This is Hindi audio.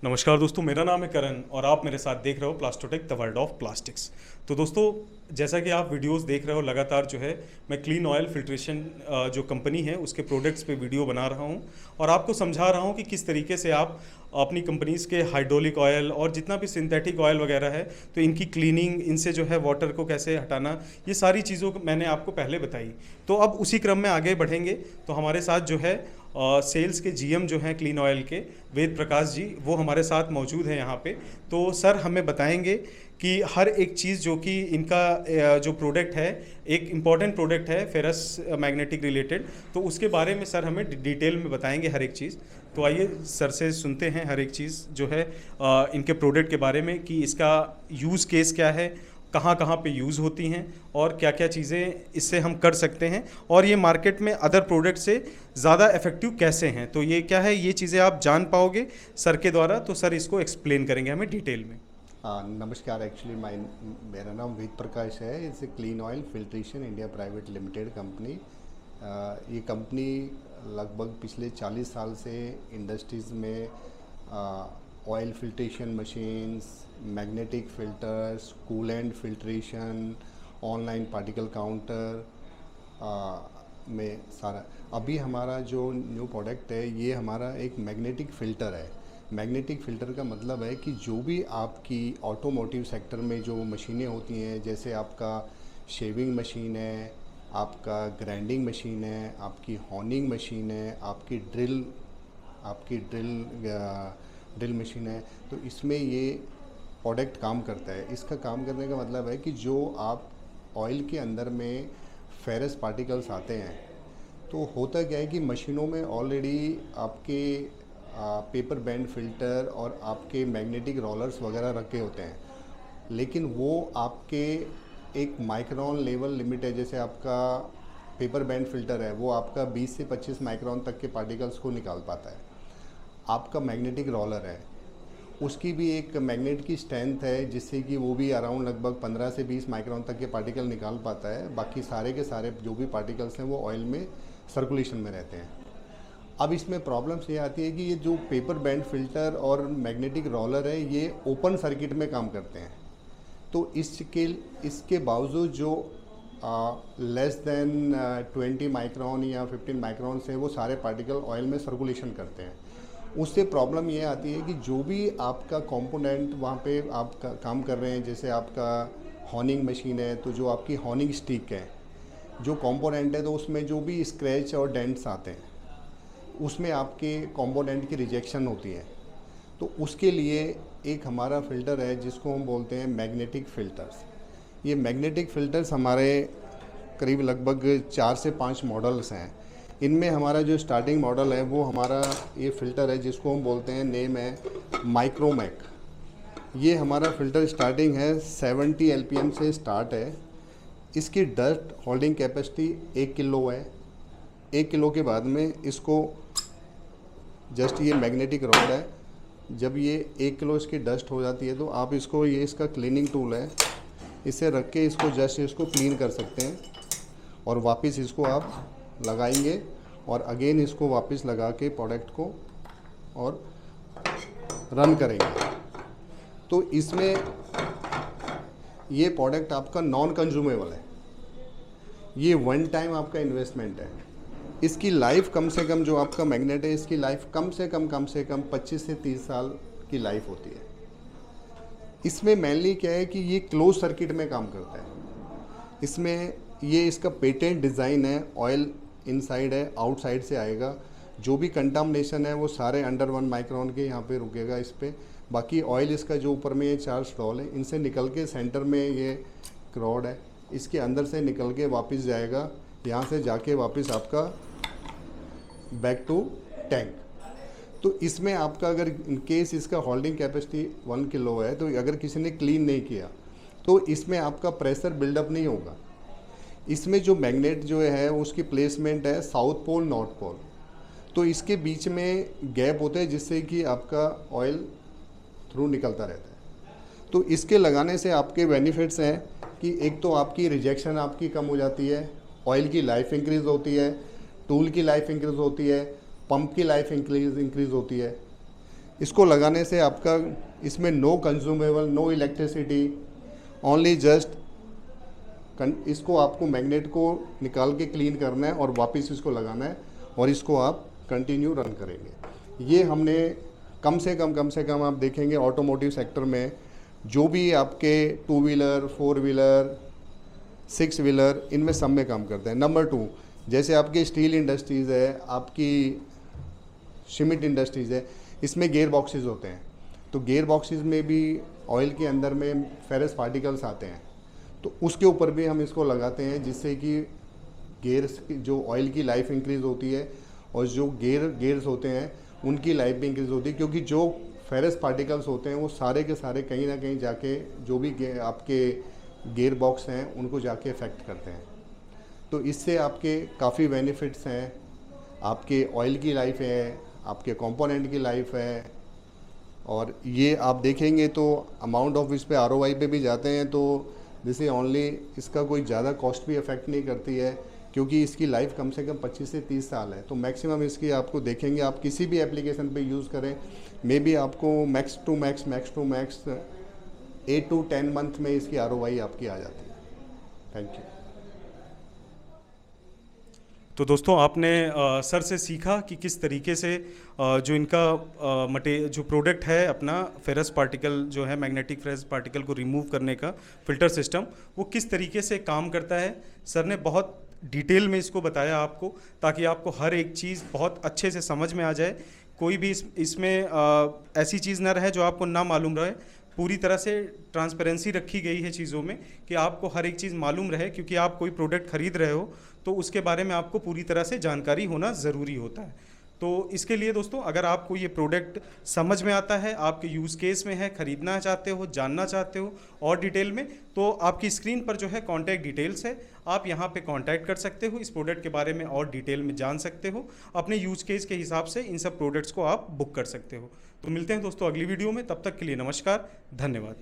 नमस्कार दोस्तों, मेरा नाम है करण और आप मेरे साथ देख रहे हो प्लास्टोटेक द वर्ल्ड ऑफ प्लास्टिक्स। तो दोस्तों, जैसा कि आप वीडियोस देख रहे हो लगातार जो है मैं क्लीन ऑयल फिल्ट्रेशन जो कंपनी है उसके प्रोडक्ट्स पे वीडियो बना रहा हूं और आपको समझा रहा हूं कि किस तरीके से आप अपनी कंपनीज़ के हाइड्रोलिक ऑयल और जितना भी सिंथेटिक ऑयल वगैरह है तो इनकी क्लीनिंग, इनसे जो है वाटर को कैसे हटाना, ये सारी चीज़ों को मैंने आपको पहले बताई। तो अब उसी क्रम में आगे बढ़ेंगे। तो हमारे साथ जो है सेल्स के जीएम जो हैं क्लीन ऑयल के, वेद प्रकाश जी, वो हमारे साथ मौजूद हैं यहाँ पे। तो सर हमें बताएंगे कि हर एक चीज़ जो कि इनका जो प्रोडक्ट है, एक इम्पॉर्टेंट प्रोडक्ट है फेरस मैग्नेटिक रिलेटेड, तो उसके बारे में सर हमें डिटेल में बताएंगे हर एक चीज़। तो आइए सर से सुनते हैं हर एक चीज़ जो है इनके प्रोडक्ट के बारे में, कि इसका यूज़ केस क्या है, कहाँ कहाँ पे यूज़ होती हैं और क्या क्या चीज़ें इससे हम कर सकते हैं, और ये मार्केट में अदर प्रोडक्ट से ज़्यादा इफ़ेक्टिव कैसे हैं। तो ये क्या है, ये चीज़ें आप जान पाओगे सर के द्वारा। तो सर इसको एक्सप्लेन करेंगे हमें डिटेल में। नमस्कार। एक्चुअली मेरा नाम वेद प्रकाश है। It's a clean oil filtration India private limited company. ये कंपनी लगभग पिछले 40 साल से इंडस्ट्रीज़ में oil filtration machines, magnetic filters, coolant filtration, online particle counter में सारा। अभी हमारा जो न्यू प्रोडक्ट है ये हमारा एक मैग्नेटिक फ़िल्टर है। मैग्नेटिक फ़िल्टर का मतलब है कि जो भी आपकी ऑटोमोटिव सेक्टर में जो मशीनें होती हैं, जैसे आपका शेविंग मशीन है, आपका ग्राइंडिंग मशीन है, आपकी हॉर्निंग मशीन है, आपकी ड्रिल मशीन है, तो इसमें ये प्रोडक्ट काम करता है। इसका काम करने का मतलब है कि जो आप ऑयल के अंदर में फेरस पार्टिकल्स आते हैं, तो होता क्या है कि मशीनों में ऑलरेडी आपके पेपर बैंड फ़िल्टर और आपके मैग्नेटिक रोलर्स वगैरह रखे होते हैं, लेकिन वो आपके एक माइक्रोन लेवल लिमिट है। जैसे आपका पेपर बैंड फ़िल्टर है वो आपका 20 से 25 माइक्रोन तक के पार्टिकल्स को निकाल पाता है। आपका मैग्नेटिक रोलर है, उसकी भी एक मैग्नेट की स्ट्रेंथ है जिससे कि वो भी अराउंड लगभग 15 से 20 माइक्रोन तक के पार्टिकल निकाल पाता है। बाकी सारे के सारे जो भी पार्टिकल्स हैं वो ऑयल में सर्कुलेशन में रहते हैं। अब इसमें प्रॉब्लम्स ये आती है कि ये जो पेपर बैंड फ़िल्टर और मैग्नेटिक रोलर है ये ओपन सर्किट में काम करते हैं। तो इसके बावजूद जो लेस देन 20 माइक्रोन या 15 माइक्रोन से वो सारे पार्टिकल ऑयल में सर्कुलेशन करते हैं। उससे प्रॉब्लम ये आती है कि जो भी आपका कंपोनेंट वहाँ पे आप काम कर रहे हैं, जैसे आपका हॉर्निंग मशीन है, तो जो आपकी हॉर्निंग स्टिक है, जो कंपोनेंट है, तो उसमें जो भी स्क्रैच और डेंट्स आते हैं उसमें आपके कंपोनेंट की रिजेक्शन होती है। तो उसके लिए एक हमारा फ़िल्टर है जिसको हम बोलते हैं मैग्नेटिक फ़िल्टर्स। ये मैग्नेटिक फ़िल्टर्स हमारे करीब लगभग 4 से 5 मॉडल्स हैं। इनमें हमारा जो स्टार्टिंग मॉडल है वो हमारा ये फ़िल्टर है जिसको हम बोलते हैं, नेम है माइक्रोमैक। ये हमारा फ़िल्टर स्टार्टिंग है 70 LPM से स्टार्ट है। इसकी डस्ट होल्डिंग कैपेसिटी 1 किलो है। 1 किलो के बाद में इसको जस्ट ये मैग्नेटिक रॉड है, जब ये 1 किलो इसकी डस्ट हो जाती है तो आप इसको, ये इसका क्लीनिंग टूल है, इसे रख के इसको जस्ट इसको क्लीन कर सकते हैं और वापस इसको आप लगाएंगे और अगेन इसको वापस लगा के प्रोडक्ट को और रन करेंगे। तो इसमें ये प्रोडक्ट आपका नॉन कंज्यूमेबल है। ये वन टाइम आपका इन्वेस्टमेंट है। इसकी लाइफ कम से कम, जो आपका मैग्नेट है, इसकी लाइफ कम से कम 25 से 30 साल की लाइफ होती है। इसमें मेनली क्या है कि ये क्लोज सर्किट में काम करता है। इसमें ये इसका पेटेंट डिज़ाइन है, ऑयल इनसाइड है, आउटसाइड से आएगा। जो भी कंटामिनेशन है वो सारे अंडर 1 माइक्रोन के यहाँ पे रुकेगा इस पर। बाकी ऑयल इसका जो ऊपर में ये 4 स्टॉल है, इनसे निकल के सेंटर में ये रॉड है, इसके अंदर से निकल के वापस जाएगा, यहाँ से जाके वापस आपका बैक टू टैंक। तो इसमें आपका अगर इन केस इसका होल्डिंग कैपेसिटी 1 किलो है, तो अगर किसी ने क्लीन नहीं किया तो इसमें आपका प्रेशर बिल्डअप नहीं होगा। इसमें जो मैग्नेट जो है उसकी प्लेसमेंट है साउथ पोल नॉर्थ पोल, तो इसके बीच में गैप होता है जिससे कि आपका ऑयल थ्रू निकलता रहता है। तो इसके लगाने से आपके बेनिफिट्स हैं कि एक तो आपकी रिजेक्शन आपकी कम हो जाती है, ऑयल की लाइफ इंक्रीज़ होती है, टूल की लाइफ इंक्रीज़ होती है, पंप की लाइफ इंक्रीज़ होती है। इसको लगाने से आपका इसमें no consumable, no electricity, only just इसको आपको मैग्नेट को निकाल के क्लीन करना है और वापस इसको लगाना है और इसको आप कंटिन्यू रन करेंगे। ये हमने कम से कम आप देखेंगे ऑटोमोटिव सेक्टर में जो भी आपके 2 व्हीलर, 4 व्हीलर, 6 व्हीलर, इनमें सब में काम करते हैं। नंबर 2, जैसे आपकी स्टील इंडस्ट्रीज़ है, आपकी सीमेंट इंडस्ट्रीज़ है, इसमें गियर बॉक्सेस होते हैं। तो गियर बॉक्सेस में भी ऑयल के अंदर में फेरस पार्टिकल्स आते हैं, तो उसके ऊपर भी हम इसको लगाते हैं जिससे कि गियर्स की जो ऑयल की लाइफ इंक्रीज़ होती है और जो गियर्स होते हैं उनकी लाइफ भी इंक्रीज़ होती है, क्योंकि जो फेरस पार्टिकल्स होते हैं वो सारे के सारे कहीं ना कहीं जाके जो भी आपके गियर बॉक्स हैं उनको जाके इफ़ेक्ट करते हैं। तो इससे आपके काफ़ी बेनिफिट्स हैं। आपके ऑयल की लाइफ है, आपके कंपोनेंट की लाइफ है, और ये आप देखेंगे तो अमाउंट ऑफ इस पे ROI पे भी जाते हैं, तो जैसे ओनली इसका कोई ज़्यादा कॉस्ट भी अफेक्ट नहीं करती है, क्योंकि इसकी लाइफ कम से कम 25 से 30 साल है। तो मैक्सिमम इसकी आपको देखेंगे आप किसी भी एप्लीकेशन पे यूज़ करें, मे बी आपको max two max 8 to 10 month में इसकी ROI आपकी आ जाती है। Thank you. तो दोस्तों आपने सर से सीखा कि किस तरीके से जो इनका जो प्रोडक्ट है अपना फेरस पार्टिकल जो है, मैग्नेटिक फेरस पार्टिकल को रिमूव करने का फिल्टर सिस्टम, वो किस तरीके से काम करता है। सर ने बहुत डिटेल में इसको बताया आपको, ताकि आपको हर एक चीज़ बहुत अच्छे से समझ में आ जाए। कोई भी इसमें ऐसी चीज़ ना रहे जो आपको ना मालूम रहे। पूरी तरह से ट्रांसपेरेंसी रखी गई है चीज़ों में कि आपको हर एक चीज़ मालूम रहे, क्योंकि आप कोई प्रोडक्ट खरीद रहे हो तो उसके बारे में आपको पूरी तरह से जानकारी होना ज़रूरी होता है। तो इसके लिए दोस्तों, अगर आपको ये प्रोडक्ट समझ में आता है, आपके यूज़ केस में है, ख़रीदना चाहते हो, जानना चाहते हो और डिटेल में, तो आपकी स्क्रीन पर जो है कॉन्टैक्ट डिटेल्स है, आप यहाँ पे कांटेक्ट कर सकते हो। इस प्रोडक्ट के बारे में और डिटेल में जान सकते हो। अपने यूज़ केस के हिसाब से इन सब प्रोडक्ट्स को आप बुक कर सकते हो। तो मिलते हैं दोस्तों अगली वीडियो में, तब तक के लिए नमस्कार, धन्यवाद।